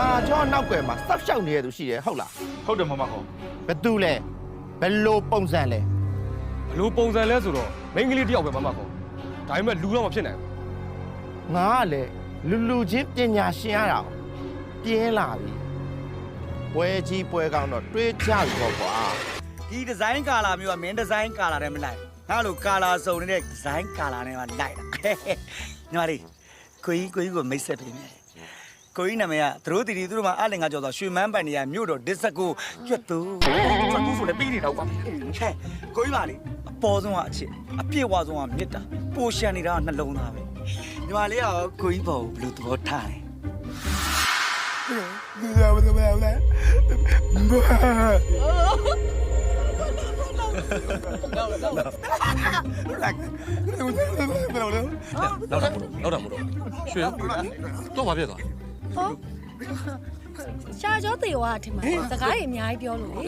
တာချောနောက်ွယ်မှာစောက်ရှောက်နေရသူရှိတယ်ဟုတ်လား ဟုတ်တယ်မမဟုတ် ဘသူလဲဘယ်လိုပုံစံလဲ ဘလို့ပုံစံလဲဆိုတော့မိန်းကလေးတယောက်ပဲမမခေါ်ဒါပေမဲ့လူတော့မဖြစ်နိုင် ငါကလည်းလူချင်းပညာရှင်ရတာပြင်းလာပြီပွဲကြီးပွဲကောင်းတော့တွေးကြပြီပေါ့ကွာ ဒီဒီဇိုင်းကာလာမျိုးကမင်းဒီဇိုင်းကာလာနဲ့မလိုက်ငါလိုကာလာစုံနေတဲ့ဒီဇိုင်းကာလာနဲ့မှလိုက်တာညီမလေးကိုကြီးကိုမိတ်ဆက်ပေးမယ်ကိုကြီးနာမည်ကသူတို့တီတီသူတို့မှာအလင်ကကြော်ဆိုရွှေမန်းပန်နေရမြို့တော်ဒစ်စကိုကျွတ်သူဆိုလည်းပြီးနေတော့ကွာဟဲ့ကိုကြီးပါလေအပေါ်ဆုံးကအချစ်အပြည့်ဝဆုံးကမေတ္တာပိုရှန်နေတာကနှလုံးသားပဲညီမလေးကကိုကြီးပေါ်ဘယ်လိုသဘောထားလဲနောက်တော့ရွှေတော့ဘာဖြစ်သွား ဟုတ်ရှာကြောတေဝါထင်မှာစကားတွေအများကြီးပြောလို့လေ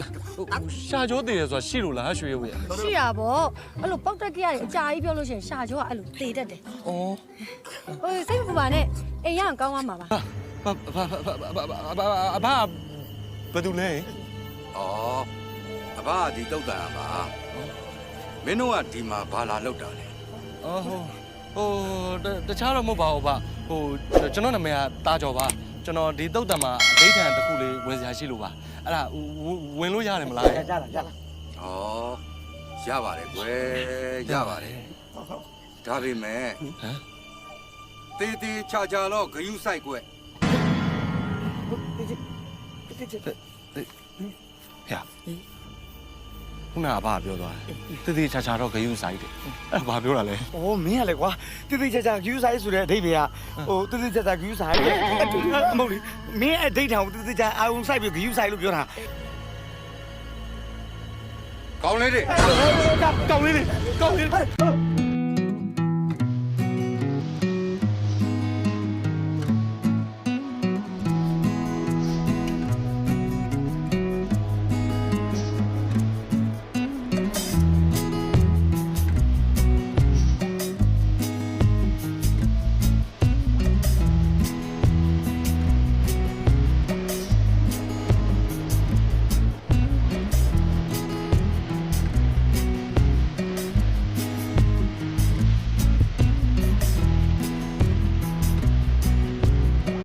ရှာကြောတည်ရဆိုတာရှိလို့လားရွှေဝေး ရှိရဗောအဲ့လိုပောက်တက်ကရတွေအကြာကြီးပြောလို့ရှိရင်ရှာကြောကအဲ့လိုတေတတ်တယ် ဩ ဟိုစိတ်ကူပါနဲ့အိမ်ရအောင်ကောင်းသွားမှာပါ အဘဘယ်သူလဲ อ๋อအဘကဒီတုတ်တန်ပါမင်းတို့ကဒီမှာဘာလာလောက်တာလဲ အော်ဟိုတခြားတော့မဟုတ်ပါဘူးဗျဟိုကျွန်တော်နာမည်ကတာကျော်ပါကျွန်တော်ဒီတုတ်တံမှာအဒိဋ္ဌံတစ်ခုလေးဝင်စရာရှိလို့ပါအဲ့ဒါဝင်လို့ရတယ်မလား ရလားဩရပါတယ်ကွယ်ရပါတယ်ဒါပေမဲ့ ဟမ် တေးတေးချာချာတော့ဂယုဆိုင်ကွယ် ဟဲ့ခုနကဘာပြောသွားတည်တည်ချာချာတော့ဂယုဆိုင်တယ်အဲ့ဒါဘာပြောတာလဲ ။အော်မင်းကလေကွာတိတိကျကျဂယူဆိုင်ဆိုတဲ့အဓိပ္ပာယ်ကဟိုတိတိကျကျဂယူဆိုင်လေမဟုတ်လေမင်းအဓိဋ္ဌာန်ကိုတိတိကျအာုံဆိုင်ပြီးဂယူဆိုင်လို့ပြောတာ ကောင်းလေးတွေ ကောင်းလေးကောင်းလေး